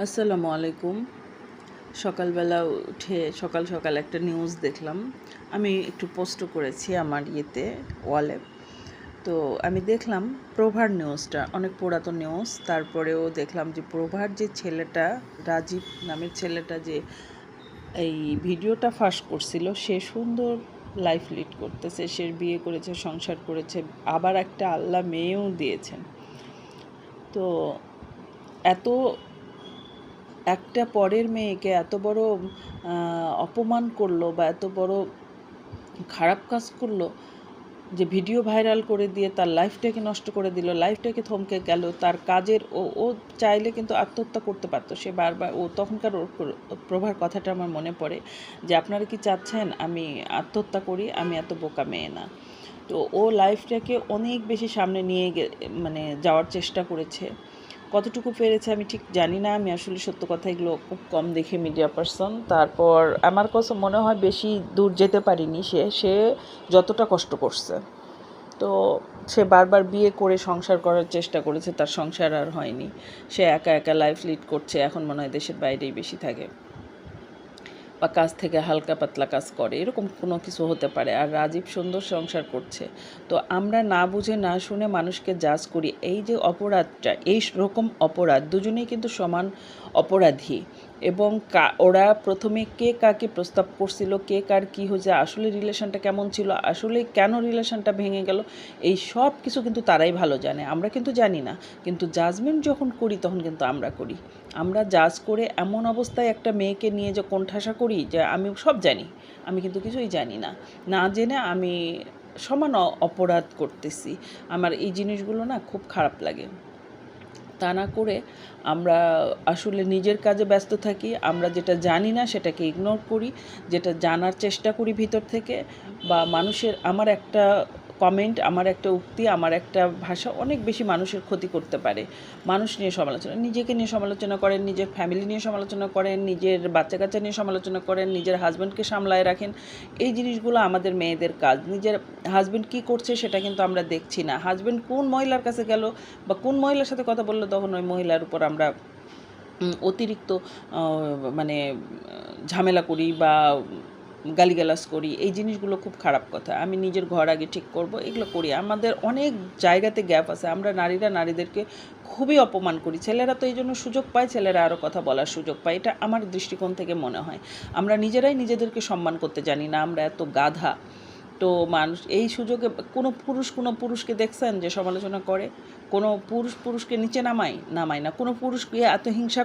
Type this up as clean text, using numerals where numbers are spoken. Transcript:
আসসালামু আলাইকুম। সকালবেলা উঠে সকাল সকাল একটা নিউজ দেখলাম। আমি একটু পোস্টও করেছি আমার ওয়ালে। তো আমি দেখলাম প্রভার নিউজটা অনেক পুরাতন নিউজ। তারপরেও দেখলাম যে প্রভার যে ছেলেটা, রাজীব নামের ছেলেটা যে এই ভিডিওটা ফাঁস করছিল, সে সুন্দর লাইফ লিড করতেছে। সে বিয়ে করেছে, সংসার করেছে, আবার একটা আল্লাহ মেয়েও দিয়েছেন। তো এত একটা পরের মেয়েকে এত বড় অপমান করলো বা এত বড় খারাপ কাজ করলো যে ভিডিও ভাইরাল করে দিয়ে তার লাইফটাকে নষ্ট করে দিল, লাইফটাকে থমকে গেল। তার কাজের ও চাইলে কিন্তু আত্মহত্যা করতে পারতো। সে বারবার তখনকার প্রভার কথাটা আমার মনে পড়ে যে আপনারা কি চাচ্ছেন আমি আত্মহত্যা করি? আমি এত বোকা মেয়ে না। তো ও লাইফটাকে অনেক বেশি সামনে নিয়ে মানে যাওয়ার চেষ্টা করেছে। কতটুকু পেরেছে আমি ঠিক জানি না। আমি আসলে সত্য কথা এগুলো খুব কম দেখি, মিডিয়া পার্সন। তারপর আমার কাছে মনে হয় বেশি দূর যেতে পারিনি সে যতটা কষ্ট করছে। তো সে বারবার বিয়ে করে সংসার করার চেষ্টা করেছে, তার সংসার আর হয়নি। সে একা একা লাইফ লিড করছে। এখন মনে হয় দেশের বাইরেই বেশি থাকে বা কাজ থেকে হালকা পাতলা কাজ করে, এরকম কোনো কিছু হতে পারে। আর রাজীব সুন্দর সংসার করছে। তো আমরা না বুঝে না শুনে মানুষকে জাজ করি। এই যে অপরাধটা, এই রকম অপরাধ দুজনেই কিন্তু সমান অপরাধী। এবং ওরা প্রথমে কে কাকে প্রস্তাব করছিল, কে কার কী হয়েছে, আসলে রিলেশনটা কেমন ছিল, আসলে কেন রিলেশনটা ভেঙে গেল, এই সব কিছু কিন্তু তারাই ভালো জানে, আমরা কিন্তু জানি না। কিন্তু জাজমেন্ট যখন করি তখন কিন্তু আমরা করি। আমরা জাজ করে এমন অবস্থায় একটা মেয়েকে নিয়ে যে কোণঠাসা করি যে আমি সব জানি, আমি কিন্তু কিছুই জানি না। না জেনে আমি সমান অপরাধ করতেছি। আমার এই জিনিসগুলো না খুব খারাপ লাগে। তা না করে আমরা আসলে নিজের কাজে ব্যস্ত থাকি। আমরা যেটা জানি না সেটাকে ইগনোর করি, যেটা জানার চেষ্টা করি ভিতর থেকে। বা মানুষের, আমার একটা কমেন্ট, আমার একটা উক্তি, আমার একটা ভাষা অনেক বেশি মানুষের ক্ষতি করতে পারে। মানুষ নিয়ে সমালোচনা, নিজেকে নিয়ে সমালোচনা করেন, নিজের ফ্যামিলি নিয়ে সমালোচনা করেন, নিজের বাচ্চা কাচ্চা নিয়ে সমালোচনা করেন, নিজের হাজব্যান্ডকে সামলায় রাখেন। এই জিনিসগুলো আমাদের মেয়েদের কাজ। নিজের হাজব্যান্ড কী করছে সেটা কিন্তু আমরা দেখছি না। হাজব্যান্ড কোন মহিলার কাছে গেল বা কোন মহিলার সাথে কথা বললো, তখন ওই মহিলার উপর আমরা অতিরিক্ত মানে ঝামেলা করি বা গালিগালাজ করি। এই জিনিসগুলো খুব খারাপ কথা। আমি নিজের ঘর আগে ঠিক করব, এগুলো করি। আমাদের অনেক জায়গাতে গ্যাপ আছে। আমরা নারীরা নারীদেরকে খুবই অপমান করি। ছেলেরা তো এই জন্য সুযোগ পায়, ছেলেরা আরও কথা বলার সুযোগ পায়। এটা আমার দৃষ্টিকোণ থেকে মনে হয়। আমরা নিজেরাই নিজেদেরকে সম্মান করতে জানি না, আমরা এত গাধা। তো মানুষ এই সুযোগে কোনো পুরুষকে দেখছেন যে সমালোচনা করে? কোনো পুরুষকে নিচে নামায় না। কোনো পুরুষকে এত হিংসা